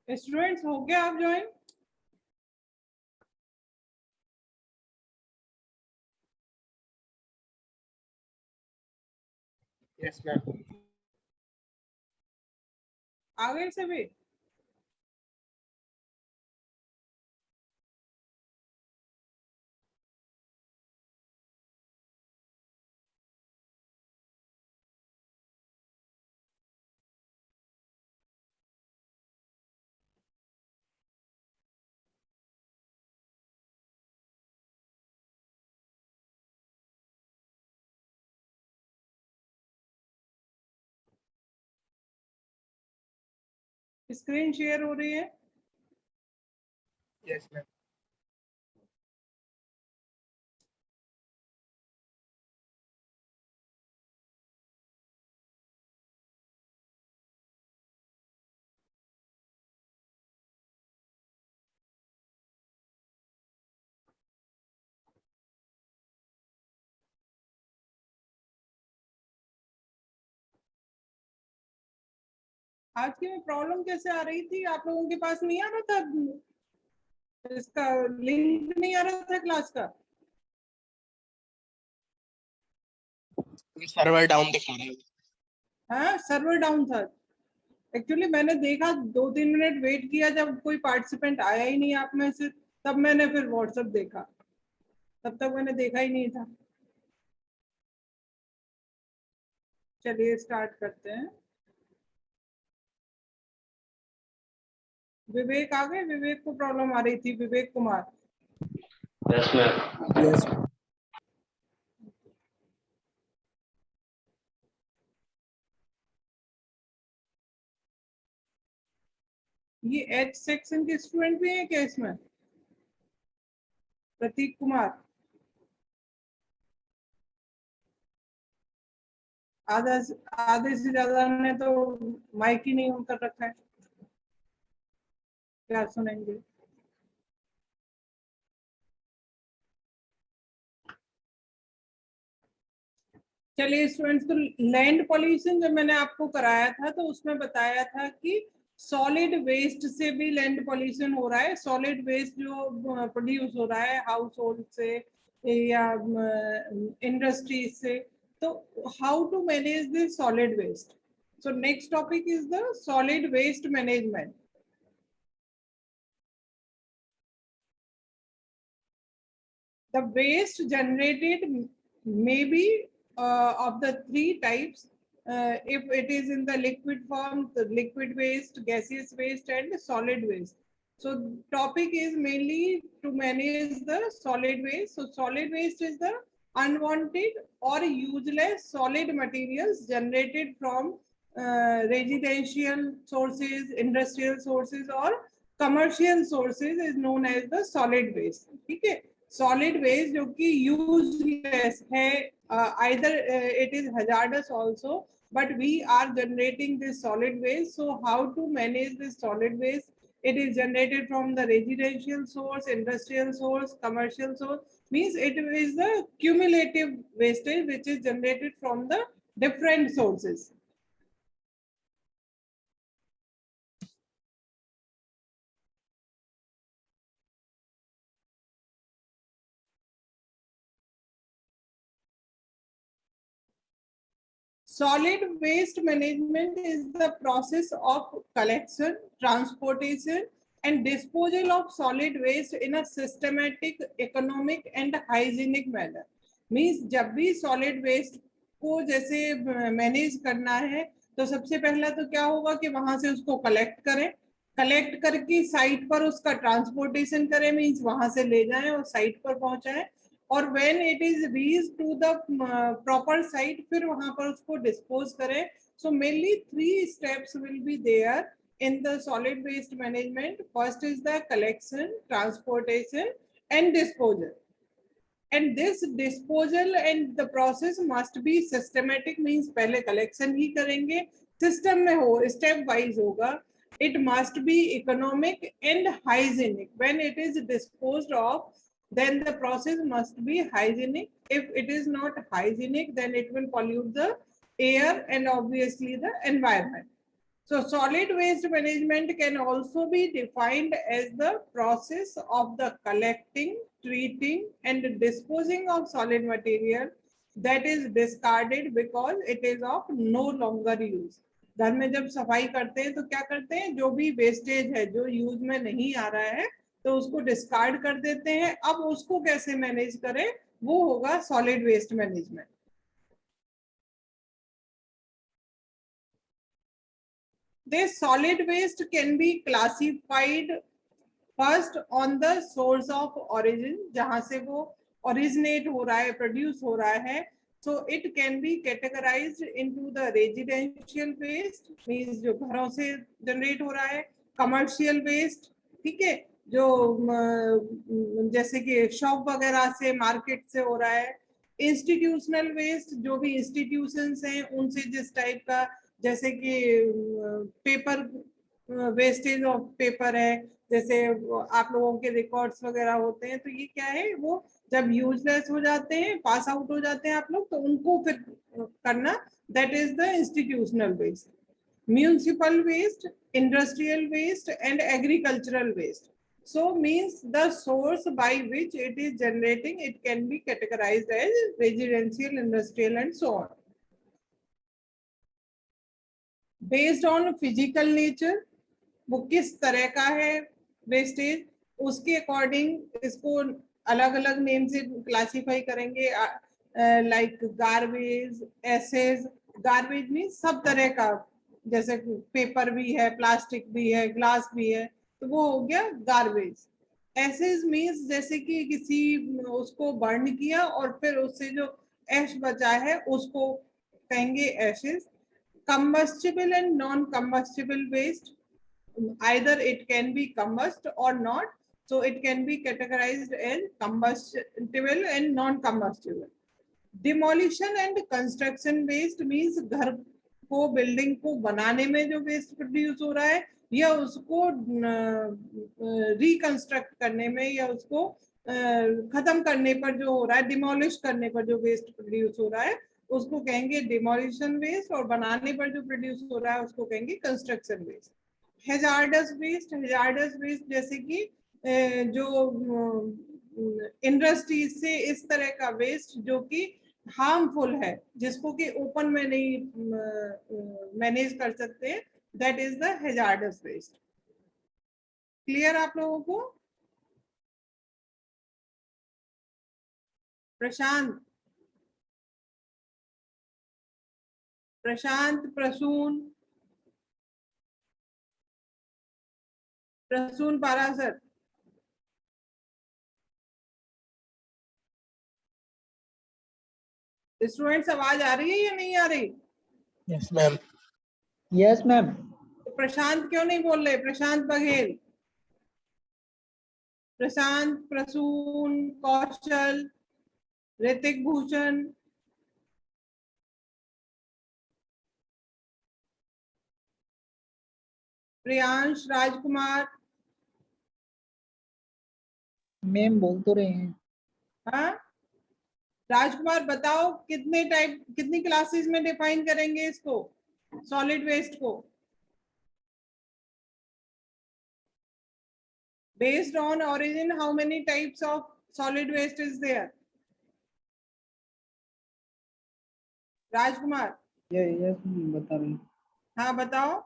Students हो गया आप ज्वाइन? Yes ma'am. आ गए सभी? स्क्रीन शेयर हो रही है? Yes ma'am. आज की में प्रॉब्लम कैसे आ रही थी? आप लोगों के पास नहीं आ रहा था इसका लिंक? नहीं आ रहा था क्लास का? सर्वर डाउन दिखा रहा है। हाँ, सर्वर डाउन था। एक्चुअली मैंने देखा 2-3 मिनट वेट किया, जब कोई पार्टिसिपेंट आया ही नहीं आप में से, तब मैंने फिर व्हाट्सएप देखा। तब तक मैंने देखा ही नहीं था। चलिए स्टार्ट करते हैं। विवेक आ गए? विवेक को प्रॉब्लम आ रही थी, Vivek Kumar. Yes ma'am. Yes. ये एच सेक्शन के स्टूडेंट भी हैं क्या इसमें? प्रतीक कुमार। आधा आधे से ज्यादा ने तो माइक ही नहीं ऑन कर रखा है, क्या सुनेंगे? चलिए स्टूडेंट्स, तो लैंड पॉल्यूशन जब मैंने आपको कराया था तो उसमें बताया था कि सॉलिड वेस्ट से भी लैंड पॉल्यूशन हो रहा है। सॉलिड वेस्ट जो प्रोड्यूस हो रहा है हाउस होल्ड से या इंडस्ट्रीज से, तो how to manage this solid waste? So next topic is the solid waste management. The waste generated may be of the three types. If it is in the liquid form, the liquid waste, gaseous waste, and solid waste. So topic is mainly to manage the solid waste. So solid waste is the unwanted or useless solid materials generated from residential sources, industrial sources, or commercial sources is known as the solid waste. ठीक है? Solid waste जो कि useless है, either it is hazardous also, but we are generating this solid waste. So how to manage this solid waste? It is generated from the residential source, industrial source, commercial source. Means it is the cumulative wastage which is generated from the different sources. Solid waste management is the process of collection, transportation, and disposal of solid waste in a systematic, economic, and hygienic manner. Means जब भी solid waste को जैसे manage करना है, तो सबसे पहला तो क्या होगा कि वहां से उसको कलेक्ट करें, कलेक्ट करके साइट पर उसका ट्रांसपोर्टेशन करें, मीन्स वहां से ले जाएं और साइट पर पहुंचाएं, और when it is reached to the proper site, फिर वहां पर उसको डिस्पोज करें. So mainly 3 steps will be there in the solid waste management. First is the collection, transportation, and disposal. And this disposal and the process must be systematic. Means पहले collection ही करेंगे, system में हो, step wise होगा. It must be economic and hygienic. When it is disposed of, then the process must be hygienic. If it is not hygienic, then it will pollute the air and obviously the environment. So solid waste management can also be defined as the process of the collecting, treating and disposing of solid material that is discarded because it is of no longer use. घर में जब सफाई करते हैं तो क्या करते हैं, जो भी वेस्टेज है जो यूज में नहीं आ रहा है तो उसको डिस्कार्ड कर देते हैं. अब उसको कैसे मैनेज करें, वो होगा solid waste management. This solid waste can be classified first on the source of origin, जहां से वो originate हो रहा है, produce हो रहा है. So it can be categorized into the residential waste, means जो घरों से generate हो रहा है, commercial waste, ठीक है, जो जैसे कि शॉप वगैरह से, मार्केट से हो रहा है, institutional waste, जो भी institutions हैं उनसे जिस टाइप का, जैसे कि पेपर वेस्टेज ऑफ पेपर है, जैसे आप लोगों के रिकॉर्ड्स वगैरह होते हैं, तो ये क्या है, वो जब यूजलेस हो जाते हैं, पास आउट हो जाते हैं आप लोग, तो उनको फिर करना, that is the institutional waste. Municipal waste, industrial waste and agricultural waste. So means the source by which it is generating, it can be categorized as residential, industrial and so on. Based on physical nature, वो किस तरह का है wastage, उसके according इसको अलग अलग name से क्लासिफाई करेंगे. Like garbage, ashes. Garbage mean सब तरह का, जैसे पेपर भी है, प्लास्टिक भी है, ग्लास भी है, तो वो हो गया गार्बेज. एसेज मीन्स जैसे कि किसी उसको बर्न किया और फिर उससे जो ऐश बचा है उसको कहेंगे Ashes. Combustible and non-combustible waste, either it can be combust or not, so it can be categorized as combustible and non-combustible. Demolition and construction waste means घर को, बिल्डिंग को बनाने में जो वेस्ट प्रोड्यूस हो रहा है, या उसको रिकंस्ट्रक्ट करने में, या उसको खत्म करने पर जो हो रहा है, डिमोलिश करने पर जो वेस्ट प्रोड्यूस हो रहा है, उसको कहेंगे डिमोलिशन वेस्ट, और बनाने पर जो प्रोड्यूस हो रहा है उसको कहेंगे construction waste. Hazardous waste, hazardous waste जैसे कि जो इंडस्ट्री से इस तरह का वेस्ट जो कि हार्मफुल है, जिसको कि ओपन में नहीं मैनेज कर सकते, that is the hazardous waste. Clear आप लोगों को? प्रशांत, प्रशांत, प्रसून, प्रसून पारासर. स्टूडेंट्स आवाज आ रही है या नहीं आ रही? Yes ma'am. Yes ma'am. Prashant क्यों नहीं बोल रहे? प्रशांत बघेल, प्रशांत, प्रसून, कौशल, ऋतिक भूषण, प्रियांश, राजकुमार. मैम बोल तो रहे हैं. हाँ, राजकुमार बताओ कितने टाइप, कितनी क्लासेस में डिफाइन करेंगे इसको, सॉलिड वेस्ट को? Based on origin, how many types of solid waste is there? Rajkumar, yes बता रही. हाँ बताओ.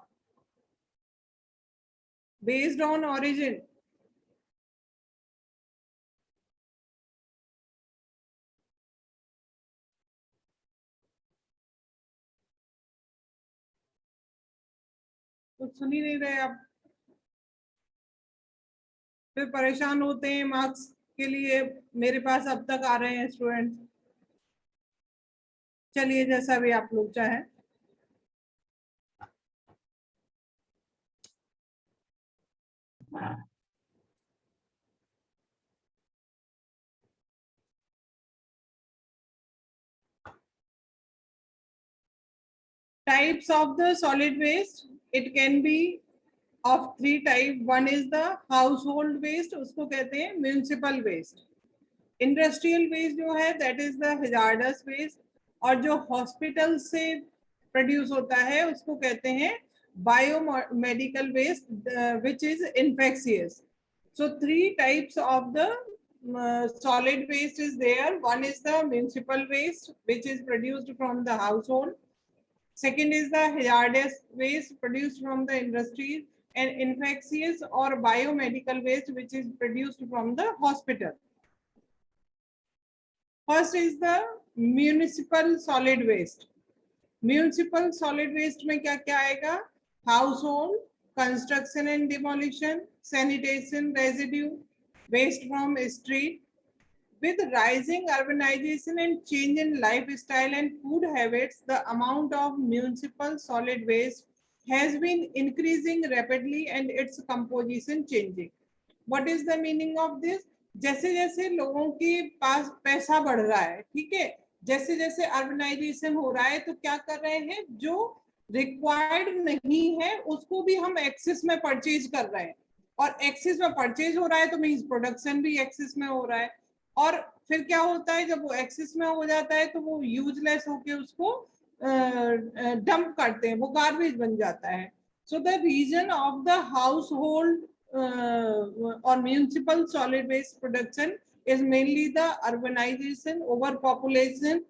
Based on origin, कुछ सुन ही नहीं रहे आप, फिर परेशान होते हैं मार्क्स के लिए. मेरे पास अब तक आ रहे हैं स्टूडेंट. चलिए जैसा भी आप लोग चाहें. Types of the solid waste, it can be of three type. One is the household waste, उसको कहते हैं municipal waste. Industrial waste जो है, that is the hazardous waste. और जो hospital से produce होता है उसको कहते हैं biomedical waste, which is infectious. So three types of the solid waste is there. One is the municipal waste, which is produced from the household. Second is the hazardous waste produced from the industries, and infectious or biomedical waste, which is produced from the hospital. First is the municipal solid waste. Municipal solid waste में क्या क्या आएगा? Household, construction and demolition, sanitation residue, waste from street. With rising urbanization and change in lifestyle and food habits, the amount of municipal solid waste has been increasing rapidly and its composition changing. What is the meaning of this? जैसे जैसे लोगों के पास पैसा बढ़ रहा है, ठीक है, जैसे जैसे अर्बनाइजेशन हो रहा है, तो क्या कर रहे हैं, जो रिक्वायर्ड नहीं है उसको भी हम एक्सेस में परचेज कर रहे हैं, और एक्सेस में परचेज हो रहा है तो मींस प्रोडक्शन भी एक्सेस में हो रहा है, और फिर क्या होता है, जब वो एक्सेस में हो जाता है तो वो यूजलेस होके उसको डंप करते हैं, वो गार्बेज बन जाता है. So the reason of the household or municipal solid waste production is mainly the urbanization, overpopulation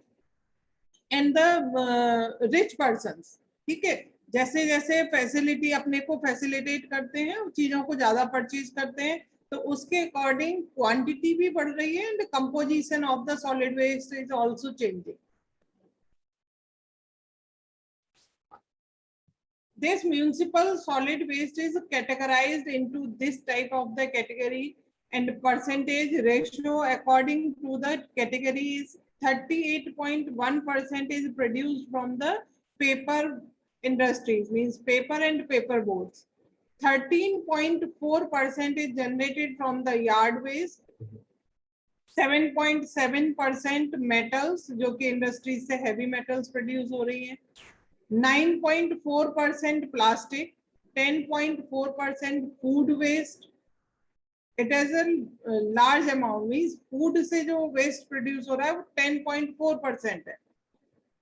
and the rich persons. ठीक है, जैसे जैसे फैसिलिटी अपने को फैसिलिटेट करते हैं, चीजों को ज्यादा परचेज करते हैं, तो उसके अकॉर्डिंग क्वांटिटी भी बढ़ रही है and composition of the solid waste is also changing. This municipal solid waste is categorized into this type of the category, and percentage ratio according to the category is 38.1% is produced from the paper industries, means paper and paper boards. 13.4% is generated from the yard waste. 7.7% metals, जो कि industries से heavy metals produce हो रही हैं. 9.4% plastic, 10.4% food waste. It has a large amount, means food से जो waste produce हो रहा है वो 10.4% है.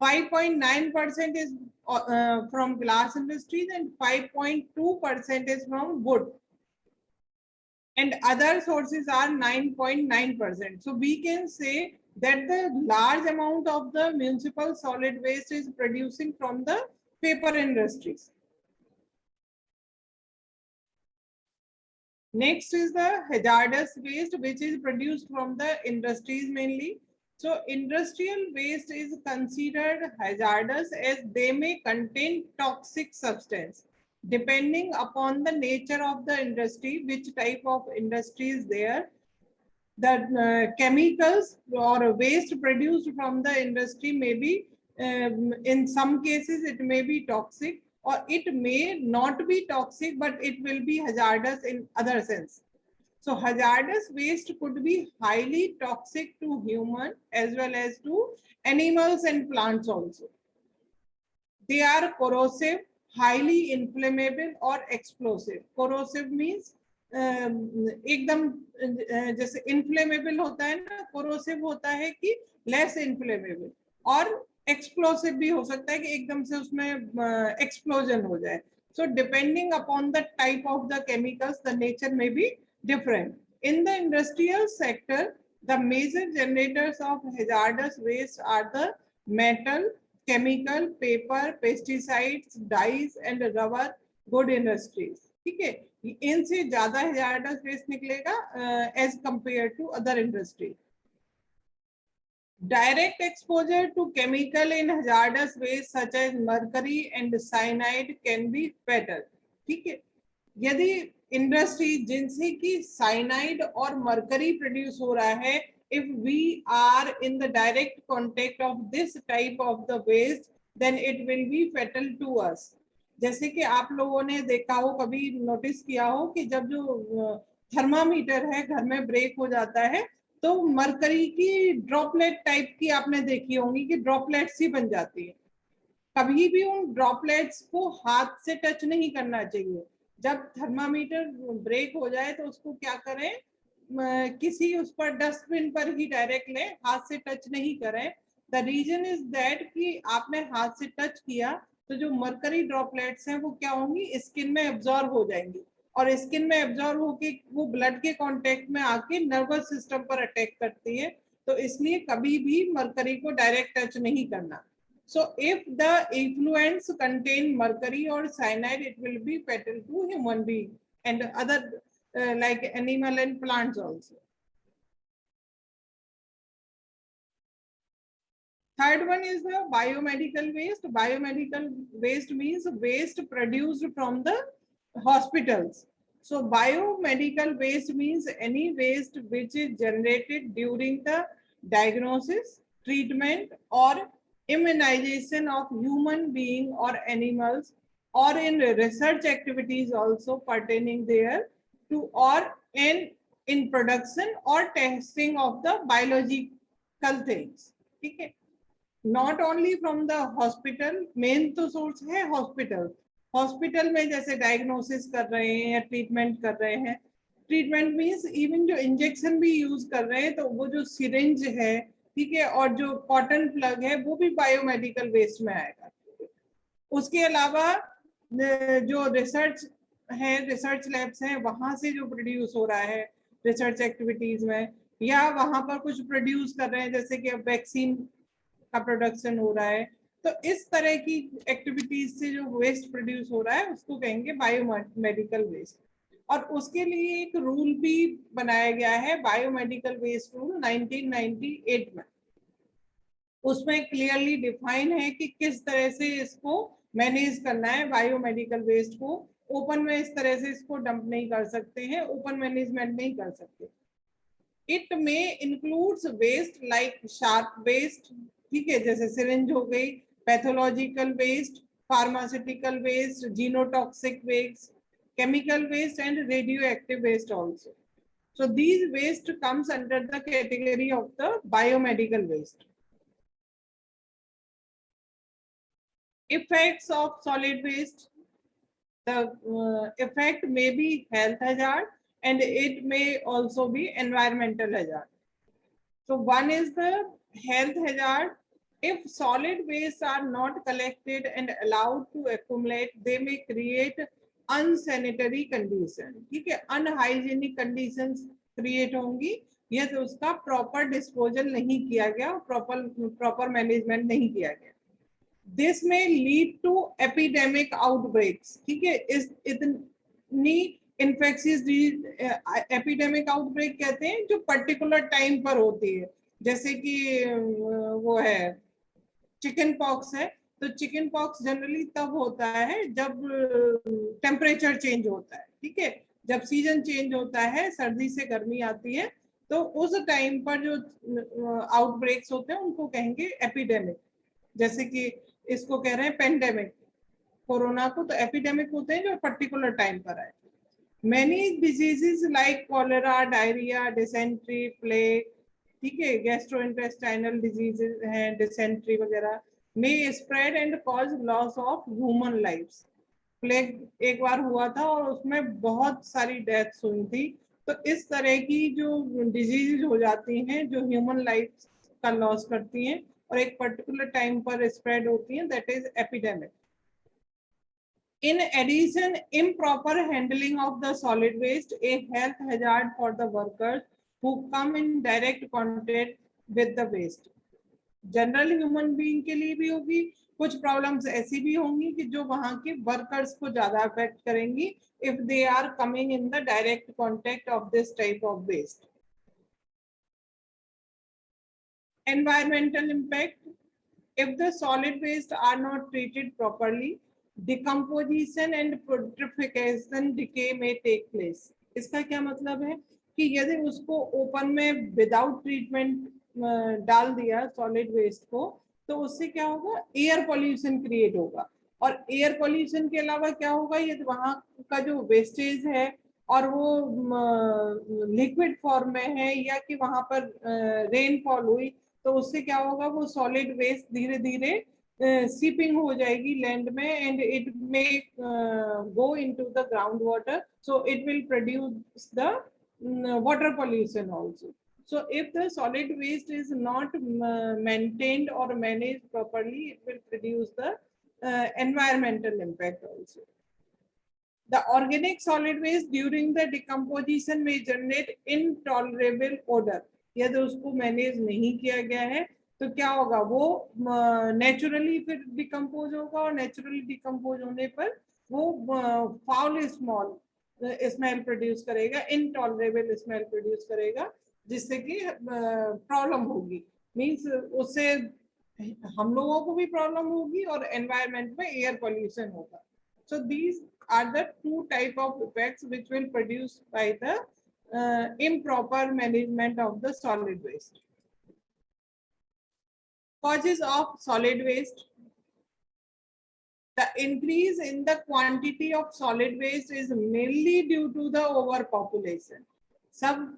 5.9% is from glass industries and 5.2% is from wood. And other sources are 9.9%. So we can say that the large amount of the municipal solid waste is producing from the paper industries. Next is the hazardous waste, which is produced from the industries mainly. So industrial waste is considered hazardous as they may contain toxic substance. Depending upon the nature of the industry, which type of industry is there, the chemicals or waste produced from the industry may be, in some cases it may be toxic, or it may not be toxic, but it will be hazardous in other sense. So hazardous waste could be highly toxic to human as well as to animals and plants also. They are corrosive, highly inflammable or explosive. Corrosive means एकदम जैसे inflammable होता है ना, corrosive होता है कि less inflammable, और explosive भी हो सकता है कि एकदम से उसमें एक्सप्लोजन हो जाए. So depending upon the type of the chemicals, the nature may be different. In the industrial sector, the major generators of hazardous waste are the metal, chemical, paper, pesticides, dyes and rubber good industries. ठीक है, इनसे ज्यादा hazardous waste निकलेगा as compared to other industry. Direct exposure to chemical in hazardous waste such as mercury and cyanide can be fatal. ठीक है, यदि industry जिनसे कि साइनाइड और मरकरी प्रोड्यूस हो रहा है, if we are in the direct contact of this type of the waste, then it will be fatal to us. जैसे कि आप लोगों ने देखा हो, कभी नोटिस किया हो कि जब जो थर्मामीटर है घर में ब्रेक हो जाता है, तो मरकरी की ड्रॉपलेट टाइप की आपने देखी होंगी कि ड्रॉपलेट्स ही बन जाती है. कभी भी उन ड्रॉपलेट्स को हाथ से टच नहीं करना चाहिए. जब थर्मामीटर ब्रेक हो जाए तो उसको क्या करें, किसी उस पर डस्टबिन पर ही डायरेक्ट लें, हाथ से टच नहीं करें. द रीजन इज दैट कि आपने हाथ से टच किया तो जो मरकरी ड्रॉपलेट्स हैं वो क्या होंगी, स्किन में एब्जॉर्ब हो जाएंगी और स्किन में एब्जॉर्ब होके वो ब्लड के कांटेक्ट में आके नर्वस सिस्टम पर अटैक करती है। तो इसलिए कभी भी मरकरी को डायरेक्ट टच नहीं करना। So if the effluents contain mercury or cyanide, it will be fatal to human being and other like animal and plants also. Third one is the biomedical waste. Biomedical waste means waste produced from the hospitals. So biomedical waste means any waste which is generated during the diagnosis, treatment or immunization of human being or animals, or in research activities also pertaining there to, or in production or testing of the biological things. Okay. Not only from the hospital, main तो source है hospital. Hospital में जैसे diagnosis कर रहे हैं या treatment कर रहे हैं, ट्रीटमेंट मीन्स इवन जो इंजेक्शन भी यूज कर रहे हैं तो वो जो सिरिंज है, ठीक है, और जो कॉटन प्लग है वो भी बायोमेडिकल वेस्ट में आएगा। उसके अलावा जो रिसर्च है, रिसर्च लैब्स हैं, वहां से जो प्रोड्यूस हो रहा है रिसर्च एक्टिविटीज में, या वहां पर कुछ प्रोड्यूस कर रहे हैं जैसे कि अब वैक्सीन का प्रोडक्शन हो रहा है, तो इस तरह की एक्टिविटीज से जो वेस्ट प्रोड्यूस हो रहा है उसको कहेंगे बायोमेडिकल वेस्ट। और उसके लिए एक रूल भी बनाया गया है, बायोमेडिकल वेस्ट रूल 1998 में। उसमें क्लियरली डिफाइन है कि किस तरह से इसको मैनेज करना है बायोमेडिकल वेस्ट को। ओपन में इस तरह से इसको डंप नहीं कर सकते हैं, ओपन मैनेजमेंट नहीं कर सकते। इट में includes waste like sharp waste, ठीक है, जैसे सिरिंज हो गई, pathological waste, pharmaceutical waste, genotoxic waste, chemical waste and radioactive waste also. So these waste comes under the category of the biomedical waste. Effects of solid waste. The effect may be health hazard and it may also be environmental hazard. So one is the health hazard. If solid waste are not collected and allowed to accumulate, they may create unsanitary condition, ठीक है, unhygienic conditions create होंगी यदि उसका proper disposal नहीं किया गया, proper management नहीं किया गया। दिस में लीड टू एपिडेमिक आउटब्रेक्स, ठीक है, इस इतनी इन्फेक्शियस डिजीज एपिडेमिक आउटब्रेक कहते हैं जो पर्टिकुलर टाइम पर होती है, जैसे कि वो है चिकन पॉक्स है, तो चिकन पॉक्स जनरली तब होता है जब टेम्परेचर चेंज होता है, ठीक है, जब सीजन चेंज होता है, सर्दी से गर्मी आती है, तो उस टाइम पर जो आउटब्रेक्स होते हैं उनको कहेंगे एपिडेमिक। जैसे कि इसको कह रहे हैं पेंडेमिक, कोरोना को, तो एपिडेमिक होते हैं जो पर्टिकुलर टाइम पर आए। Many diseases like cholera, diarrhoea, dysentery, plague, ठीक है, गैस्ट्रोइंटेस्टाइनल डिजीजेस हैं, डिसेंट्री वगैरह, may spread and cause loss of human lives. Plague एक बार हुआ था और उसमें बहुत सारी डेथ्स हुई थी। तो इस तरह की जो डिजीज हो जाती हैं जो ह्यूमन लाइफ का लॉस करती हैं और एक पर्टिकुलर टाइम पर स्प्रेड होती हैं, that is epidemic. In addition, improper handling of the solid waste, a health hazard for the workers who come in direct contact with the waste. General human being के लिए भी होगी, कुछ problems ऐसी भी होंगी कि जो वहां के वर्कर्स को ज्यादा अफेक्ट करेंगी if they are coming in the direct contact of this type of waste. Environmental impact, if the solid waste are not treated properly, decomposition and putrefaction decay may take place. इसका क्या मतलब है कि यदि उसको open में without treatment डाल दिया सॉलिड वेस्ट को, तो उससे क्या होगा, एयर पॉल्यूशन क्रिएट होगा। और एयर पॉल्यूशन के अलावा क्या होगा, यदि वहां का जो वेस्टेज है और वो लिक्विड फॉर्म में है या कि वहां पर रेनफॉल हुई, तो उससे क्या होगा, वो सॉलिड वेस्ट धीरे धीरे सीपिंग हो जाएगी लैंड में and it may go into the ground water, so it will produce the water pollution also. So if the solid waste is not maintained or managed properly, it will produce the environmental impact also. The organic solid waste during the decomposition may generate intolerable odor. यदि उसको manage नहीं किया गया है तो क्या होगा, वो नेचुरली फिर डिकम्पोज होगा और नेचुरली डिकम्पोज होने पर वो फाउल स्मेल प्रोड्यूस करेगा, इनटॉलरेबल स्मेल प्रोड्यूस करेगा, जिससे कि प्रॉब्लम होगी। मींस उससे हम लोगों को भी प्रॉब्लम होगी और एनवायरनमेंट में एयर पोल्यूशन होगा। So these are the two type of effects which will produce by the improper management of the solid waste. Causes of solid waste. The increase in the quantity of solid waste is mainly due to the overpopulation. सब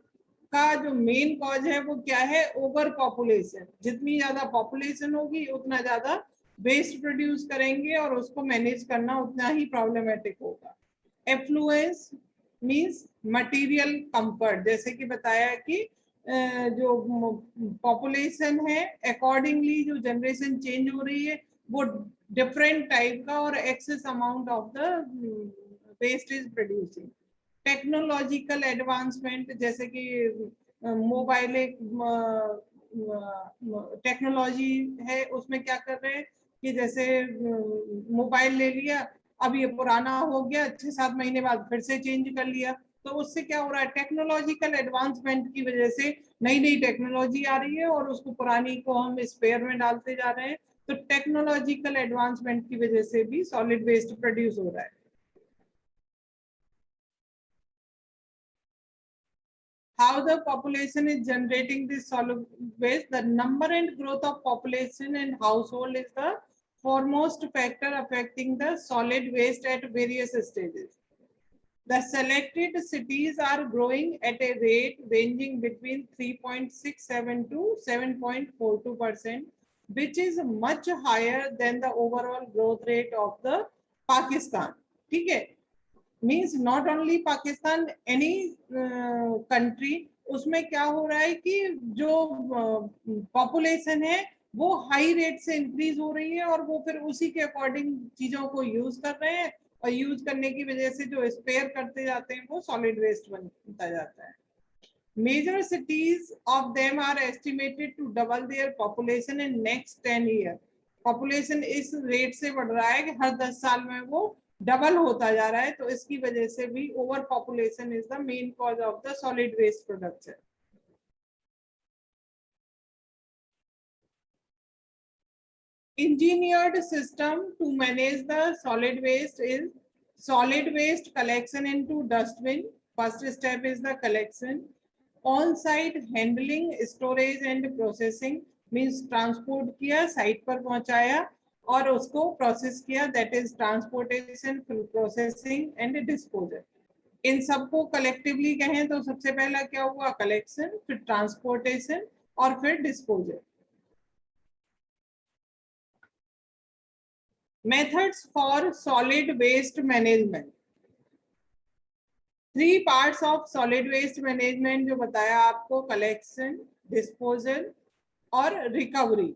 का जो main cause है वो क्या है, over population. जितनी ज्यादा population होगी उतना ज्यादा वेस्ट प्रोड्यूस करेंगे और उसको मैनेज करना उतना ही प्रॉब्लमेटिक होगा। एफ्लुएंस मींस मटेरियल कंफर्ट, जैसे कि बताया कि जो पॉपुलेशन है अकॉर्डिंगली जो जनरेशन चेंज हो रही है वो डिफरेंट टाइप का और excess amount of the waste is producing. Technological advancement, जैसे कि मोबाइल टेक्नोलॉजी है, उसमें क्या कर रहे हैं कि जैसे मोबाइल ले लिया, अब ये पुराना हो गया, 6-7 महीने बाद फिर से चेंज कर लिया, तो उससे क्या हो रहा है, टेक्नोलॉजिकल एडवांसमेंट की वजह से नई नई टेक्नोलॉजी आ रही है और उसको पुरानी को हम स्पेयर में डालते जा रहे हैं। तो टेक्नोलॉजिकल एडवांसमेंट की वजह से भी सॉलिड वेस्ट प्रोड्यूस हो रहा है। How the population is generating this solid waste? The number and growth of population and household is the foremost factor affecting the solid waste at various stages. The selected cities are growing at a rate ranging between 3.67 to 7.42%, which is much higher than the overall growth rate of the Pakistan. ठीक है, means not only Pakistan, any country, उसमें क्या हो रहा है कि जो population है वो हाई रेट से इंक्रीज हो रही है और वो फिर उसी के अकॉर्डिंग चीजों को यूज कर रहे हैं और यूज करने की वजह से जो स्पेयर करते जाते हैं वो सॉलिड वेस्ट बनता जाता है। Major cities of them are estimated to double their population in next 10 year. Population इस रेट से बढ़ रहा है कि हर 10 साल में वो डबल होता जा रहा है, तो इसकी वजह से भी over population is the main cause of the solid waste production. Engineered system to manage the solid waste is solid waste collection into dustbin. First step is the collection. On-site handling, storage and processing means transport किया, site पर पहुंचाया और उसको process किया, that is transportation, processing and disposal. इन सबको collectively कहें तो सबसे पहला क्या हुआ, कलेक्शन, फिर ट्रांसपोर्टेशन और फिर disposal. Methods for solid waste management. 3 parts of solid waste management जो बताया आपको, कलेक्शन, डिस्पोजल और रिकवरी।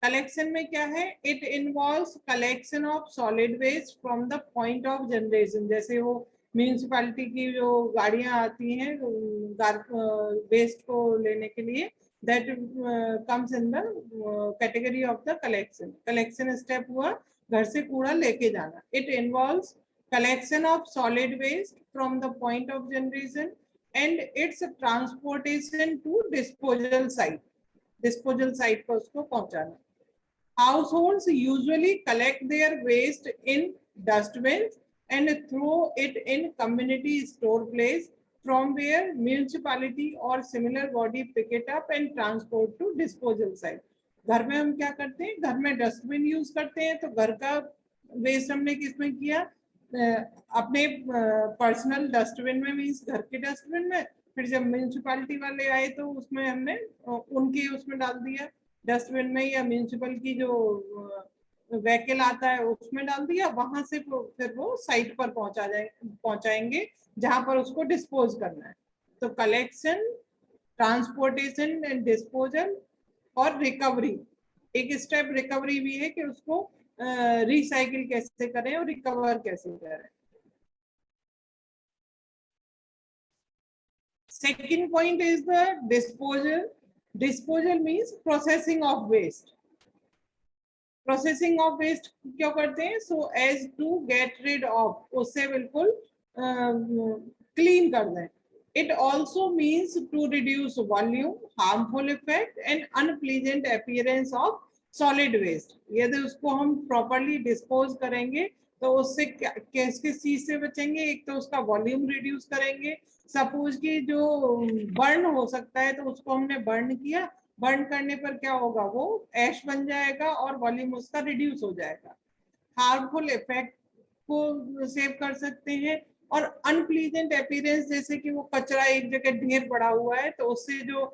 कलेक्शन में क्या है, it involves collection of solid waste from the point of generation. जैसे वो म्यूनिसिपैलिटी की जो गाड़ियां आती हैं वेस्ट को लेने के लिए, that comes in the category of the collection. Collection step हुआ घर से कूड़ा लेके जाना। It involves collection of solid waste from the point of generation and its transportation to disposal site. Disposal site पर उसको पहुंचाना। Households usually collect their waste in dustbins and throw it in community store place, from where municipality or similar body pick it up and transport to disposal site. घर में हम क्या करते हैं, घर में डस्टबिन यूज करते हैं, तो घर का वेस्ट हमने किसमें किया, अपने पर्सनल डस्टबिन में, मीन्स घर के डस्टबिन में। फिर जब म्यूनिसिपैलिटी वाले आए तो उसमें हमने उनके उसमें डाल दिया डस्टबिन में, या म्यूनिसिपल की जो व्हीकल आता है उसमें डाल दिया, वहां से फिर वो साइट पर पहुंचाएंगे जहां पर उसको डिस्पोज करना है। तो कलेक्शन, ट्रांसपोर्टेशन एंड डिस्पोजल और रिकवरी, एक स्टेप रिकवरी भी है कि उसको रिसाइकिल कैसे करें और रिकवर कैसे करें। Second point is the disposal. Disposal means processing of waste. Processing of waste क्यों करते हैं? So as to get rid of, उससे बिल्कुल clean कर दें. It also means to reduce volume, harmful effect and unpleasant appearance of solid waste. यदि उसको हम properly dispose करेंगे तो उससे किस किस चीज से बचेंगे? एक तो उसका वॉल्यूम रिड्यूस करेंगे। सपोज कि जो बर्न हो सकता है तो उसको हमने बर्न किया, बर्न करने पर क्या होगा? वो ऐश बन जाएगा और वॉल्यूम उसका रिड्यूस हो जाएगा। हार्मफुल इफेक्ट को सेव कर सकते हैं और अनप्लीजेंट अपीयरेंस, जैसे कि वो कचरा एक जगह ढेर पड़ा हुआ है तो उससे जो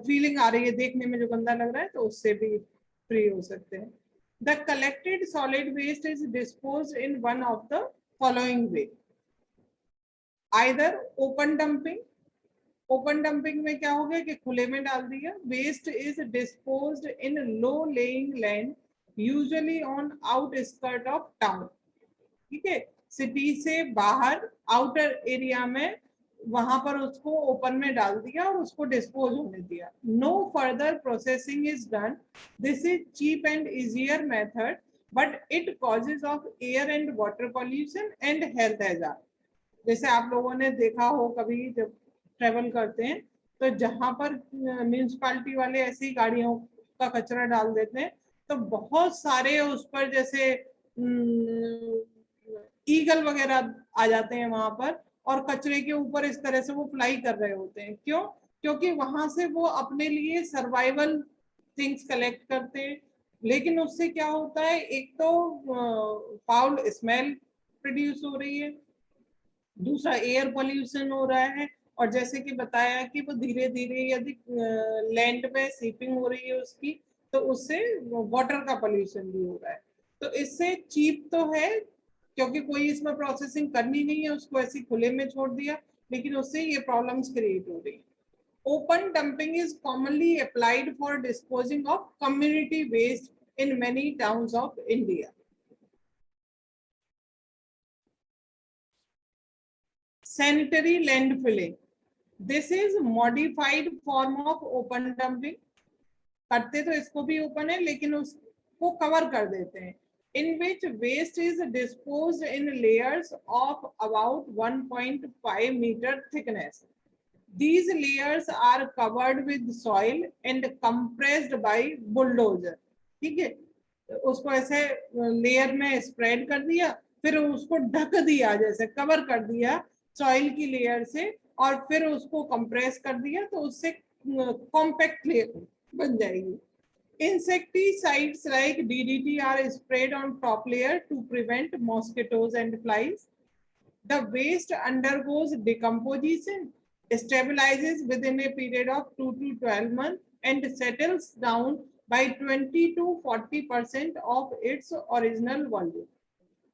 फीलिंग आ रही है, देखने में जो गंदा लग रहा है, तो उससे भी फ्री हो सकते हैं। The collected solid waste is disposed in one of the following way. Either open dumping. Open dumping में क्या हो गया कि खुले में डाल दिया। Waste is disposed in low lying land, usually on outskirt of town. ठीक है, सिटी से बाहर आउटर एरिया में वहां पर उसको ओपन में डाल दिया और उसको डिस्पोज होने दिया। No further processing is done. This is cheap and easier method, but it causes of air and water pollution and health hazard. जैसे आप लोगों ने देखा हो कभी जब ट्रेवल करते हैं तो जहां पर म्यूनिसिपालिटी वाले ऐसी गाड़ियों का कचरा डाल देते हैं तो बहुत सारे उस पर जैसे ईगल वगैरह आ जाते हैं वहां पर और कचरे के ऊपर इस तरह से वो फ्लाई कर रहे होते हैं। क्यों? क्योंकि वहां से वो अपने लिए सर्वाइवल थिंग्स कलेक्ट करते हैं, लेकिन उससे क्या होता है? एक तो फाउल स्मेल प्रोड्यूस हो रही है, दूसरा एयर पोल्यूशन हो रहा है, और जैसे कि बताया कि वो धीरे धीरे यदि लैंड में सीपिंग हो रही है उसकी, तो उससे वाटर का पोल्यूशन भी हो रहा है। तो इससे चीप तो है क्योंकि कोई इसमें प्रोसेसिंग करनी नहीं है, उसको ऐसे खुले में छोड़ दिया, लेकिन उससे ये प्रॉब्लम्स क्रिएट हो रही है। Open dumping is commonly applied for disposing of community waste in many towns of India. Sanitary landfilling. This is modified form of open dumping. करते तो इसको भी ओपन है लेकिन उसको कवर कर देते हैं। In which waste is disposed in layers of about 1.5 meter thickness. These layers are covered with soil and compressed by bulldozer. ठीक है, उसको ऐसे लेयर में स्प्रेड कर दिया, फिर उसको ढक दिया, जैसे कवर कर दिया सॉइल की लेयर से, और फिर उसको कंप्रेस कर दिया तो उससे कॉम्पैक्ट लेयर बन जाएगी। Insecticides like DDT are sprayed on top layer to prevent mosquitoes and flies. The waste undergoes decomposition, stabilizes within a period of 2 to 12 months, and settles down by 20 to 40% of its original volume.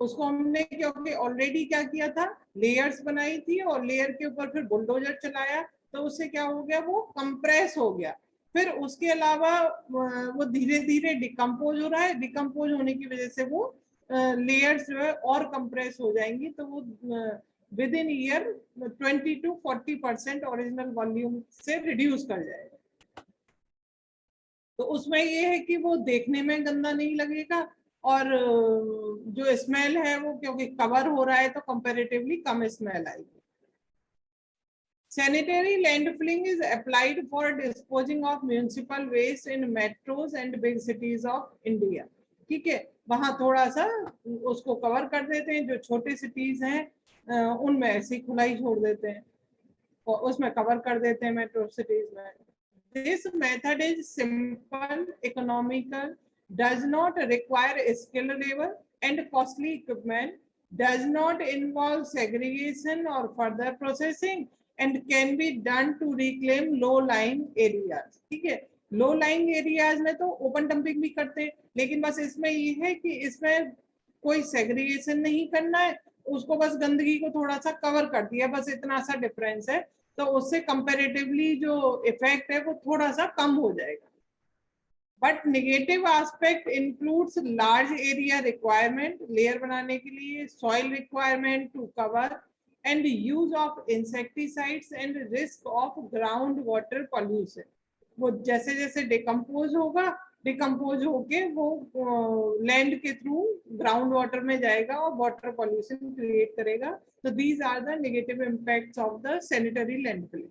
उसको हमने क्योंकि already क्या किया था, layers बनाई थी और layer के ऊपर फिर बुलडोजर चलाया, तो उससे क्या हो गया? वो कंप्रेस हो गया। फिर उसके अलावा वो धीरे धीरे डिकम्पोज हो रहा है, डिकम्पोज होने की वजह से वो लेयर्स जो है और कंप्रेस हो जाएंगी, तो वो with in year 20 to 40% original volume से रिड्यूस कर जाएगा। तो उसमें ये है कि वो देखने में गंदा नहीं लगेगा और जो स्मेल है वो क्योंकि कवर हो रहा है तो कंपैरेटिवली कम स्मेल आएगी। Sanitary landfilling is applied for disposing of municipal waste in metros and big cities of India. ठीक है, वहां थोड़ा सा उसको कवर कर देते हैं, जो छोटे सिटीज हैं उनमें ऐसे ही खुला ही छोड़ देते हैं और उसमें कवर कर देते हैं मेट्रो सिटीज में। This method is simple, economical, does not require skilled labor and costly equipment, does not involve segregation or further processing, and can be done to reclaim low-lying areas. ठीक है, low-lying areas में तो open dumping भी करते हैं, लेकिन बस इसमें ये है कि इसमें कोई segregation नहीं करना है, उसको बस गंदगी को थोड़ा सा कवर कर दिया, बस इतना सा डिफरेंस है, तो उससे कंपैरेटिवली जो इफेक्ट है वो थोड़ा सा कम हो जाएगा। But negative aspect includes large area requirement, layer बनाने के लिए, soil requirement to cover and use of insecticides and risk of ground water pollution. वो जैसे जैसे डिकम्पोज होगा, डिकम्पोज होके वो लैंड के थ्रू ग्राउंड वाटर में जाएगा और वाटर पॉल्यूशन क्रिएट करेगा। तो these are the negative impacts of the sanitary landfilling.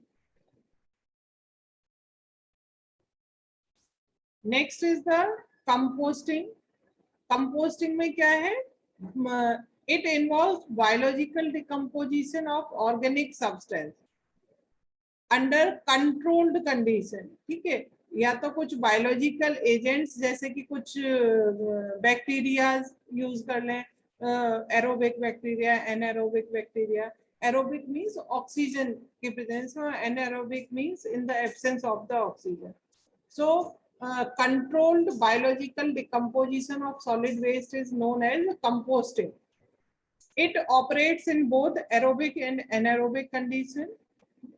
Next is the composting. Composting में क्या है? It involves biological decomposition of organic substance under controlled condition. ठीक है, या तो कुछ बायोलॉजिकल एजेंट्स जैसे कि कुछ बैक्टीरिया यूज कर लें, aerobic bacteria, anaerobic bacteria. Aerobic means oxygen की प्रेजेंस में, anaerobic means in the absence of the oxygen. So controlled biological decomposition of solid waste is known as composting. It operates in both aerobic and anaerobic condition.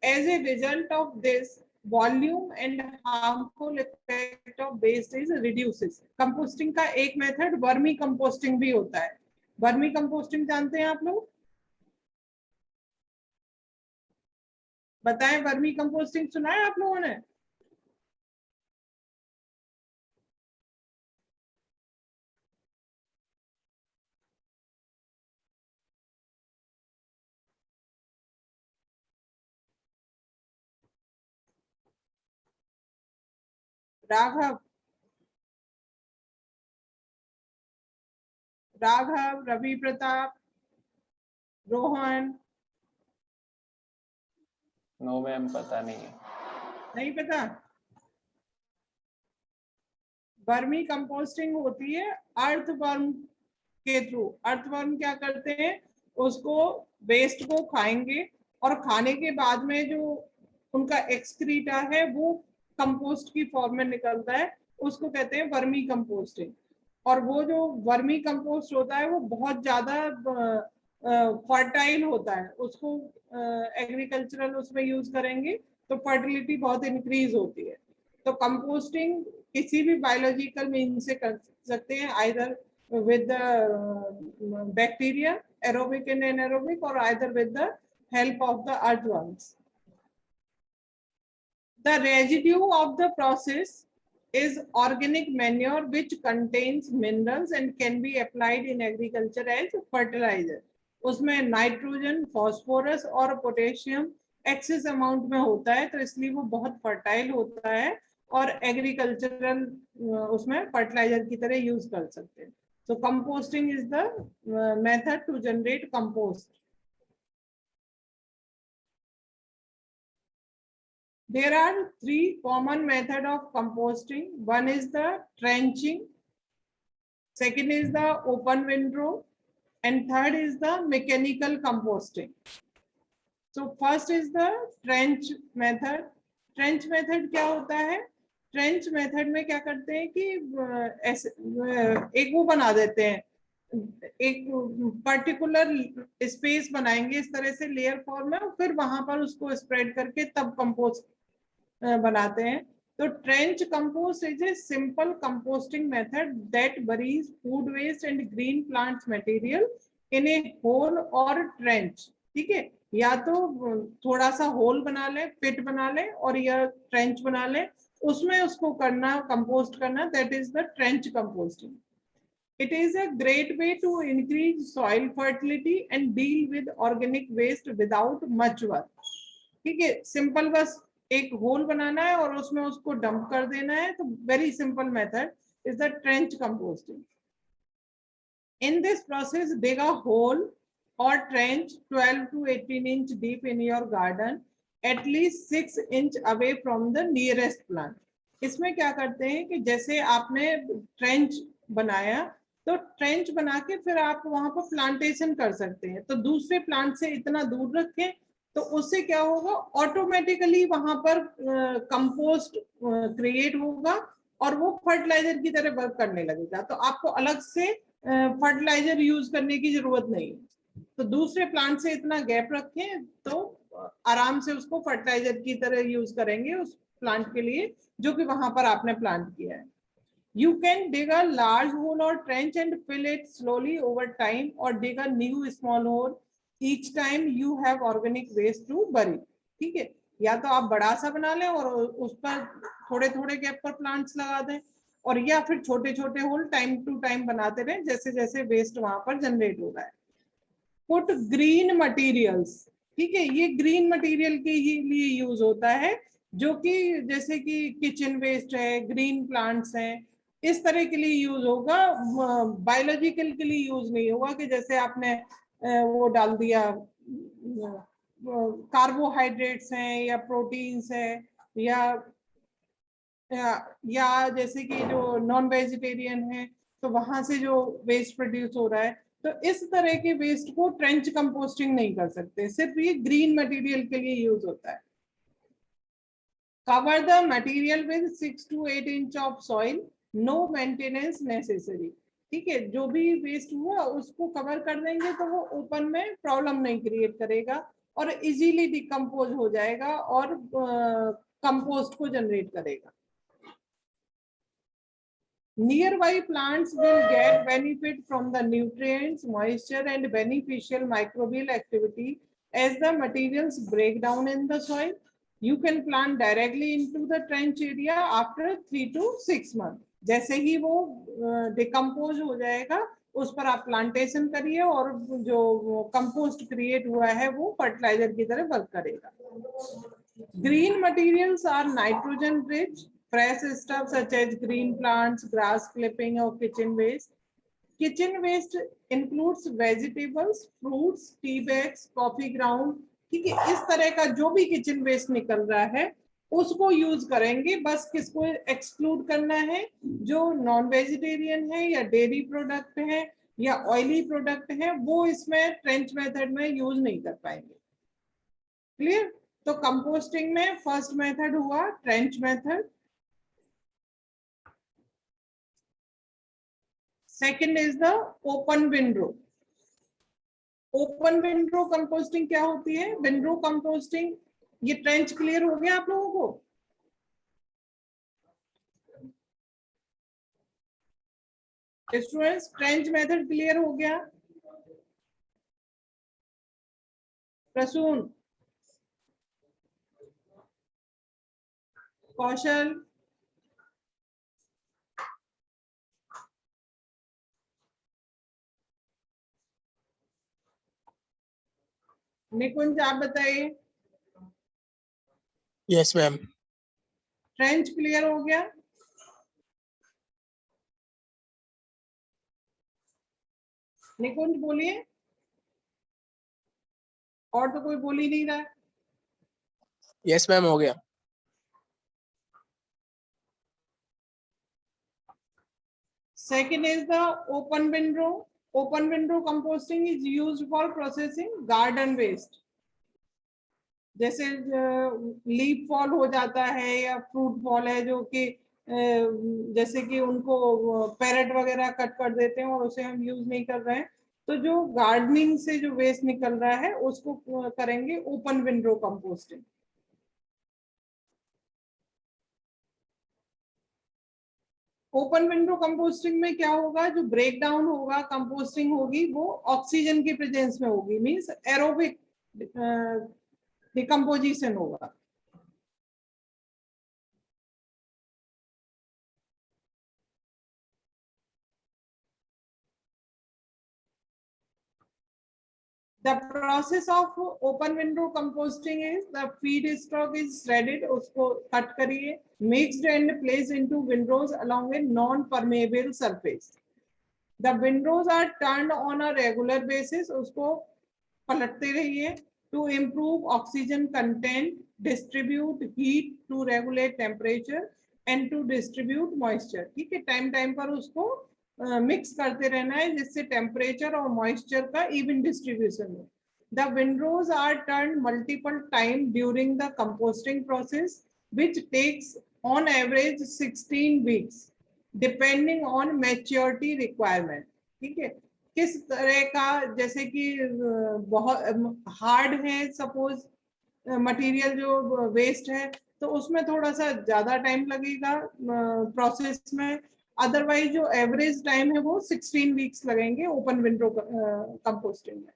As a result of this, volume and harmful effect of waste is reduces. Composting का एक method vermi composting भी होता है। Vermi composting जानते हैं आप लोग? बताएं, वर्मी कंपोस्टिंग सुना है आप लोगों ने? राघव, राघव, रवि प्रताप, रोहन? नो मैम, पता नहीं है। नहीं पता? वर्मी कंपोस्टिंग होती है अर्थवर्म के थ्रू। अर्थवर्म क्या करते हैं? उसको वेस्ट को खाएंगे और खाने के बाद में जो उनका एक्सक्रीटा है वो कंपोस्ट की फॉर्म में निकलता है, उसको कहते हैं वर्मी कंपोस्टिंग। और वो जो वर्मी कंपोस्ट होता है वो बहुत ज्यादा फर्टाइल होता है। उसको एग्रीकल्चरल उसमें यूज करेंगे तो फर्टिलिटी बहुत इंक्रीज होती है। तो कंपोस्टिंग किसी भी बायोलॉजिकल मीन से कर सकते हैं, either with the bacteria, aerobic and anaerobic, or either with the help of the earthworms. The residue of the process is organic manure which contains minerals and can be applied in agriculture as fertilizer. उसमें nitrogen, phosphorus और potassium excess amount में होता है, तो इसलिए वो बहुत fertile होता है और एग्रीकल्चरल उसमें फर्टिलाइजर की तरह यूज कर सकते हैं। So composting is the method to generate compost. There are three common methods of composting. One is the trenching, second is the open windrow, and third is the mechanical composting. So first is the trench method. Trench method क्या होता है? Trench method में क्या करते हैं कि एक वो बना देते हैं, एक पर्टिकुलर स्पेस बनाएंगे इस तरह से लेयर फॉर्म में, फिर वहां पर उसको स्प्रेड करके तब कंपोस्ट बनाते हैं। तो trench compost is a simple composting method that buries food waste and green plants material in a hole और ट्रेंच। ठीक है, या तो थोड़ा सा होल बना ले, पिट बना ले, और या ट्रेंच बना ले, उसमें उसको करना, कंपोस्ट करना, that is the trench composting. It is a great way to increase soil fertility and deal with organic waste without much work. ठीक है, सिंपल, बस एक होल बनाना है और उसमें उसको डंप कर देना है। तो very simple method is the trench composting. In this process dig a hole or trench 12 to 18 inch deep in your garden, at least 6 inch away from the nearest plant. इसमें क्या करते हैं कि जैसे आपने ट्रेंच बनाया, तो ट्रेंच बना के फिर आप वहां पर प्लांटेशन कर सकते हैं। तो दूसरे प्लांट से इतना दूर रखें, तो उससे क्या होगा, ऑटोमेटिकली वहां पर कंपोस्ट क्रिएट होगा और वो फर्टिलाइजर की तरह वर्क करने लगेगा। तो आपको अलग से फर्टिलाइजर यूज करने की जरूरत नहीं। तो दूसरे प्लांट से इतना गैप रखें तो आराम से उसको फर्टिलाइजर की तरह यूज करेंगे उस प्लांट के लिए जो कि वहां पर आपने प्लांट किया है। You can dig a large hole or trench and fill it slowly over time, or dig a new small hole each time you have organic waste to bury. ठीक है, या तो आप बड़ा सा बना लें और उस पर थोड़े थोड़े गैप पर प्लांट्स लगा दें, और या फिर छोटे छोटे होल टाइम टू टाइम बनाते रहें जैसे जैसे वेस्ट वहां पर जनरेट हो रहा है. Put green materials. ठीक है, ये ग्रीन मटेरियल के ही लिए यूज होता है, जो कि जैसे कि किचन वेस्ट है, ग्रीन प्लांट्स हैं, इस तरह के लिए यूज होगा. बायोलॉजिकल के लिए यूज नहीं होगा कि जैसे आपने वो डाल दिया कार्बोहाइड्रेट्स हैं या प्रोटीन्स है, या जैसे कि जो नॉन वेजिटेरियन है तो वहां से जो वेस्ट प्रोड्यूस हो रहा है, तो इस तरह के वेस्ट को ट्रेंच कंपोस्टिंग नहीं कर सकते. सिर्फ ये ग्रीन मटेरियल के लिए यूज होता है. Cover the material with 6 to 8 inch of soil, no maintenance necessary. ठीक है, जो भी वेस्ट हुआ उसको कवर कर देंगे तो वो ओपन में प्रॉब्लम नहीं क्रिएट करेगा और इजीली डिकम्पोज हो जाएगा और कंपोस्ट को जनरेट करेगा. Nearby plants will get benefit from the nutrients, moisture and beneficial microbial activity as the materials break down in the soil. You can plant directly into the trench area after 3 to 6 months. जैसे ही वो decompose हो जाएगा उस पर आप plantation करिए और जो कंपोस्ट क्रिएट हुआ है वो फर्टिलाइजर की तरह वर्क करेगा. Green materials are nitrogen rich. Fresh stuff such as green plants, grass clipping or kitchen waste. Kitchen waste includes vegetables, fruits, tea bags, coffee ground. ठीक है, इस तरह का जो भी किचन वेस्ट निकल रहा है उसको यूज करेंगे. बस किसको एक्सक्लूड करना है, जो नॉन वेजिटेरियन है या डेयरी प्रोडक्ट है या ऑयली प्रोडक्ट है, वो इसमें ट्रेंच मेथड में यूज नहीं कर पाएंगे. क्लियर? तो कंपोस्टिंग में फर्स्ट मेथड हुआ trench method. Second is the open window. Open window composting क्या होती है? विंडो कंपोस्टिंग, ये ट्रेंच क्लियर हो गया आप लोगों को? स्टूडेंट्स, ट्रेंच मेथड क्लियर हो गया? प्रसून, कौशल, निकुंज, आप बताइए. Yes, ma'am. ट्रेंच क्लियर हो गया? निकुंज बोलिए. और तो कोई बोल ही नहीं रहा है. Yes, ma'am. हो गया. Second is the open window. Open window composting is used for processing garden waste. जैसे लीफ फॉल हो जाता है या फ्रूट फॉल है, जो कि जैसे कि उनको पैरेट वगैरह कट कर देते हैं और उसे हम यूज नहीं कर रहे हैं, तो जो गार्डनिंग से जो वेस्ट निकल रहा है उसको करेंगे open window composting. Open window composting में क्या होगा, जो ब्रेक डाउन होगा, कंपोस्टिंग होगी, वो ऑक्सीजन की प्रेजेंस में होगी. मींस एरोबिक डिकम्पोजिशन होगा. The process of open window composting is the feed stock is shredded, उसको कट करिए, mixed and placed into windrows along a non-permeable surface. The windrows are turned on a regular basis, उसको पलटते रहिए to improve oxygen content, distribute heat to regulate temperature and to distribute moisture. ठीक है, time time पर उसको mix करते रहना है जिससे टेम्परेचर और मॉइस्चर का इवन डिस्ट्रीब्यूशन हो. The windrows are turned multiple times during the composting process, which takes on average 16 weeks, depending on maturity requirement. ठीक है, किस तरह का, जैसे कि बहुत हार्ड है सपोज मटेरियल जो वेस्ट है, तो उसमें थोड़ा सा ज्यादा टाइम लगेगा प्रोसेस में. अदरवाइज जो एवरेज टाइम है वो 16 वीक्स लगेंगे ओपन विंडो कंपोस्टिंग में.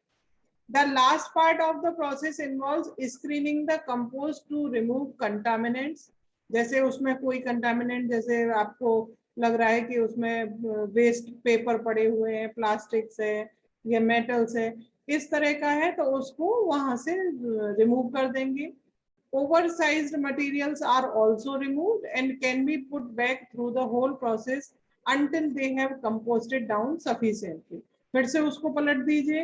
The last part of the process involves screening the compost to remove contaminants. जैसे उसमें कोई कंटामिनेंट, जैसे आपको लग रहा है कि उसमें वेस्ट पेपर पड़े हुए हैं, प्लास्टिक्स है या मेटल्स है, इस तरह का है तो उसको वहां से रिमूव कर देंगे. Oversized materials are also removed and can be put back through the whole process until they have composted down sufficiently. फिर से उसको पलट दीजिए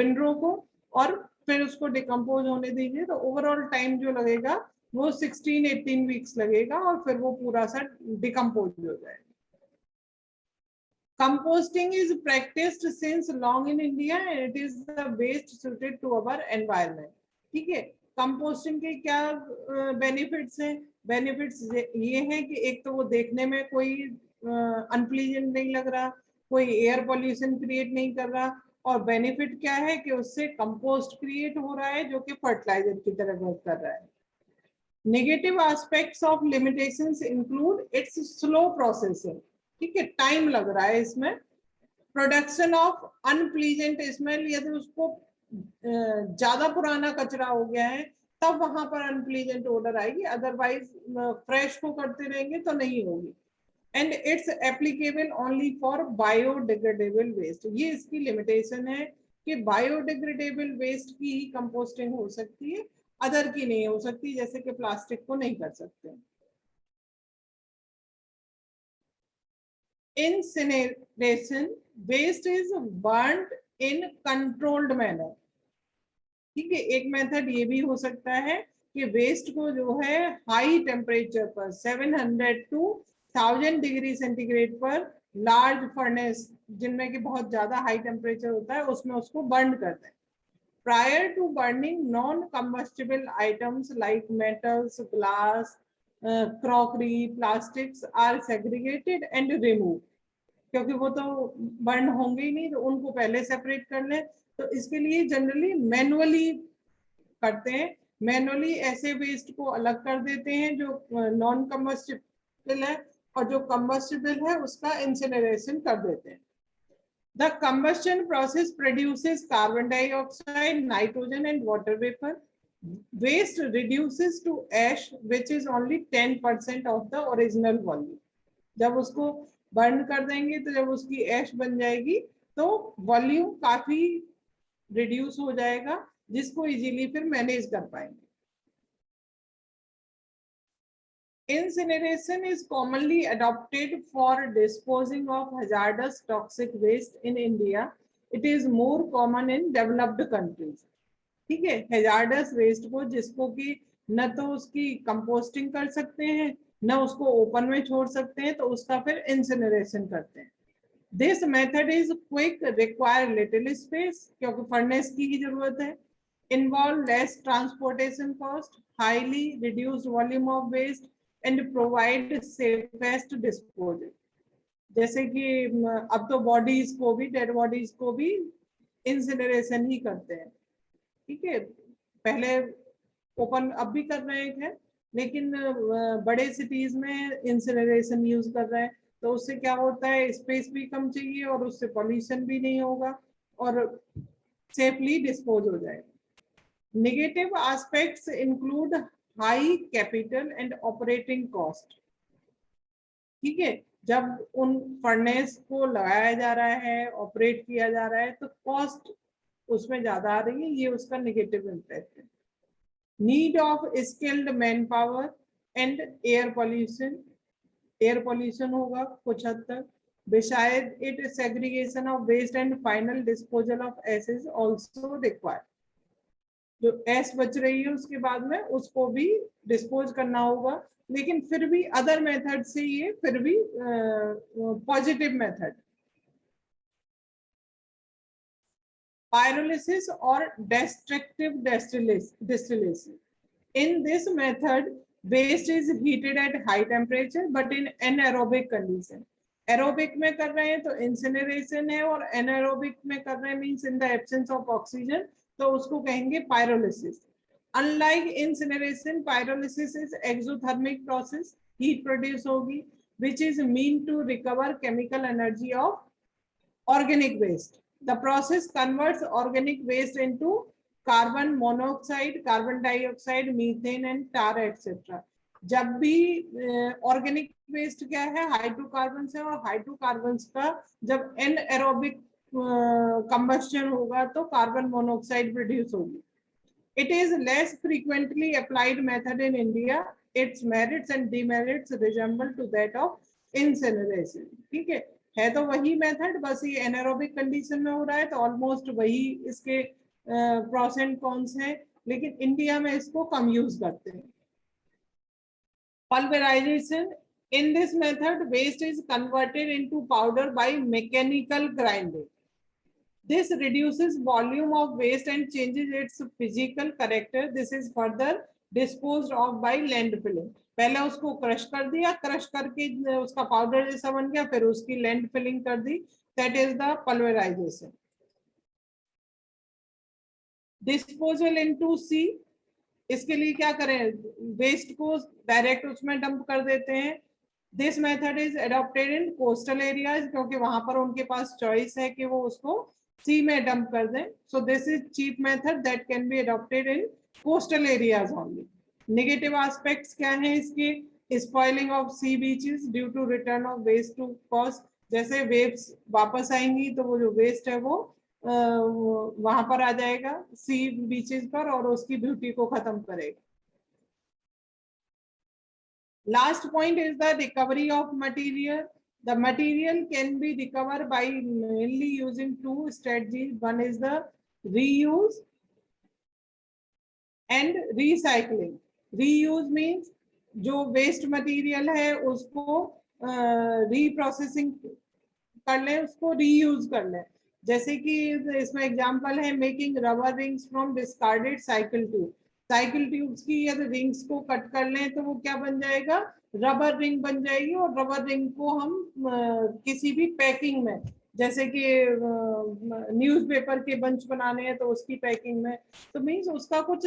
विंडो को और फिर उसको डिकम्पोज होने दीजिए. तो ओवरऑल टाइम जो लगेगा वो 16-18 वीक्स लगेगा और फिर वो पूरा सा डिकम्पोज हो जाएगा. Composting is practiced since long in India and it is the best suited to our environment. ठीक है, कंपोस्टिंग के क्या बेनिफिट्स हैं? बेनिफिट्स ये हैं कि एक तो वो देखने में कोई अनप्लीजेंट नहीं लग रहा, कोई एयर पॉल्यूशन क्रिएट नहीं कर रहा, और बेनिफिट क्या है कि उससे कंपोस्ट क्रिएट हो रहा है जो कि फर्टिलाइजर की तरह वर्क कर रहा है. Negative aspects of limitations include it's slow processing. ठीक है, टाइम लग रहा है इसमें. प्रोडक्शन ऑफ अनप्लीजेंट स्मेल, यदि उसको ज्यादा पुराना कचरा हो गया है तब वहां पर अनप्लीजेंट ऑर्डर आएगी, अदरवाइज फ्रेश को करते रहेंगे तो नहीं होगी. And it's applicable only for biodegradable waste. ये इसकी लिमिटेशन है कि बायोडिग्रेडेबल वेस्ट की ही कंपोस्टिंग हो सकती है, अदर की नहीं हो सकती, जैसे कि प्लास्टिक को नहीं कर सकते. Incineration, waste is burnt in controlled manner. ठीक है, एक मेथड ये भी हो सकता है कि वेस्ट को जो है हाई टेम्परेचर पर 700 to 1000 डिग्री सेंटीग्रेड पर लार्ज फर्नेस, जिनमें कि बहुत ज्यादा हाई टेम्परेचर होता है, उसमें उसको बर्न करते हैं. Prior to burning, non-combustible items like metals, glass, crockery, plastics are segregated and removed. क्योंकि वो तो बर्न होंगे ही नहीं, तो उनको पहले सेपरेट कर लें. तो इसके लिए जनरली मैनुअली करते हैं. मैनुअली ऐसे वेस्ट को अलग कर देते हैं जो नॉन कम्बस्टिबल है, और जो कम्बस्टिबल है उसका इंसिनरेशन कर देते हैं. The combustion process produces carbon dioxide, nitrogen and water vapor. Waste reduces to ash, which is only 10% of the original volume. जब उसको बर्न कर देंगे तो जब उसकी ऐश बन जाएगी तो वॉल्यूम काफी रिड्यूस हो जाएगा, जिसको इजीली फिर मैनेज कर पाएंगे. Incineration is commonly adopted for disposing of hazardous toxic waste in India. It is more common in developed countries. ठीक है, hazardous waste को जिसको कि न तो उसकी कंपोस्टिंग कर सकते हैं न उसको ओपन में छोड़ सकते हैं, तो उसका फिर इंसिनरेशन करते हैं. This method is quick, require little space क्योंकि फर्नेस की ही जरूरत है. Involve less transportation cost, highly reduced volume of waste and provide safest disposal. जैसे कि अब तो बॉडीज को भी, डेड बॉडीज को भी इंसिनरेशन ही करते हैं. ठीक है, पहले ओपन अब भी कर रहे हैं, लेकिन बड़े सिटीज में इंसिनरेशन यूज कर रहे हैं. तो उससे क्या होता है, स्पेस भी कम चाहिए और उससे पॉल्यूशन भी नहीं होगा और सेफली डिस्पोज हो जाएगा. Negative aspects include high capital and operating cost. ठीक है, जब उन फर्नेस को लगाया जा रहा है, ऑपरेट किया जा रहा है, तो कॉस्ट उसमें ज्यादा आ रही है, ये उसका नेगेटिव इम्पैक्ट है. Need of skilled man power and air pollution. Air pollution होगा कुछ हद तक. Besides it, segregation of waste and final disposal of ash is also required. जो एश बच रही है उसके बाद में उसको भी डिस्पोज करना होगा, लेकिन फिर भी अदर मेथड से ये फिर भी positive method. Pyrolysis or destructive distillation. In this method, waste is heated at high temperature but in anaerobic condition. Aerobic में कर रहे हैं तो incineration है, और anaerobic में कर रहे हैं means in the absence of oxygen, तो उसको कहेंगे pyrolysis. Unlike incineration, pyrolysis is exothermic process. Heat produce होगी, which is meant to recover chemical energy of organic waste. The process converts organic waste into carbon monoxide, carbon dioxide, methane and tar etc. जब भी organic waste क्या है, hydrocarbon है, और hydrocarbon का जब anaerobic combustion होगा तो कार्बन मोनोऑक्साइड प्रोड्यूस होगी. It is less frequently applied method in India. Its merits and demerits resemble to that of incineration. ठीक है तो वही मेथड, बस ये एनारोबिक कंडीशन में हो रहा है तो ऑलमोस्ट वही इसके प्रोस एंड कॉन्स हैं, लेकिन इंडिया में इसको कम यूज करते हैं. Pulverization. In this method, waste is converted into powder by mechanical grinding. This reduces volume of waste and changes its physical character. This is further disposed of by landfilling. पहले उसको crush कर दिया, crush करके उसका powder जैसा बन गया, फिर उसकी लैंडफिलिंग कर दी. That is the pulverization. Disposal into sea. इसके लिए क्या करें, वेस्ट को डायरेक्ट उसमें डंप कर देते हैं. This method is adopted in coastal areas, क्योंकि वहां पर उनके पास चॉइस है कि वो उसको सी में डंप कर दें. So this is cheap method that can be adopted in coastal areas only. Negative aspects क्या हैं इसके, spoiling of sea beaches due to return of waste to coast. जैसे वेव्स वापस आएंगी तो वो जो वेस्ट है वो वहां पर आ जाएगा सी बीचेस पर और उसकी ब्यूटी को खत्म करेगा. Last point is the recovery of material. The material can be recover by mainly using two strategies. One is the reuse and recycling. Reuse means जो वेस्ट मटेरियल है उसको रीप्रोसेसिंग कर लें, उसको रीयूज कर लें. जैसे कि इसमें एग्जांपल है making rubber rings from discarded cycle tube. Cycle tubes की यदि रिंग्स को कट कर लें तो वो क्या बन जाएगा, रबर रिंग बन जाएगी. और रबर रिंग को हम किसी भी पैकिंग में, जैसे कि न्यूज़पेपर के बंच बनाने हैं तो उसकी पैकिंग में, तो मीन्स उसका कुछ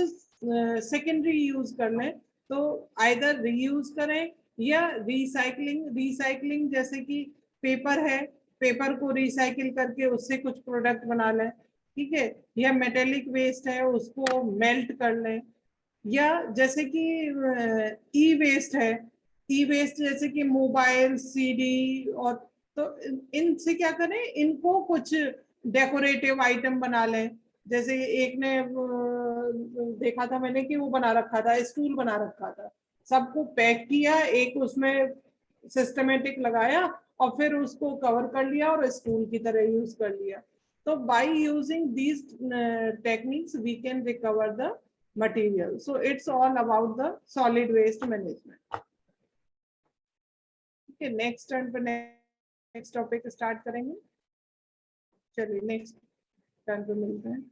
सेकेंडरी यूज कर लें. तो आइदर रीयूज करें या रिसाइकलिंग. रिसाइकलिंग जैसे कि पेपर है, पेपर को रिसाइकिल करके उससे कुछ प्रोडक्ट बना लें. ठीक है, या मेटेलिक वेस्ट है उसको मेल्ट कर लें. या जैसे कि ई वेस्ट है, ई वेस्ट जैसे कि मोबाइल, सीडी, और तो इनसे क्या करें, इनको कुछ डेकोरेटिव आइटम बना लें. जैसे एक ने देखा था मैंने कि वो बना रखा था, स्टूल बना रखा था, सबको पैक किया, एक उसमें सिस्टमेटिक लगाया और फिर उसको कवर कर लिया और स्टूल की तरह यूज कर लिया. तो by using these techniques we can recover the material. So it's all about the solid waste management. Okay, next turn पर नेक्स्ट टॉपिक स्टार्ट करेंगे. चलिए नेक्स्ट टर्न पे मिलते हैं.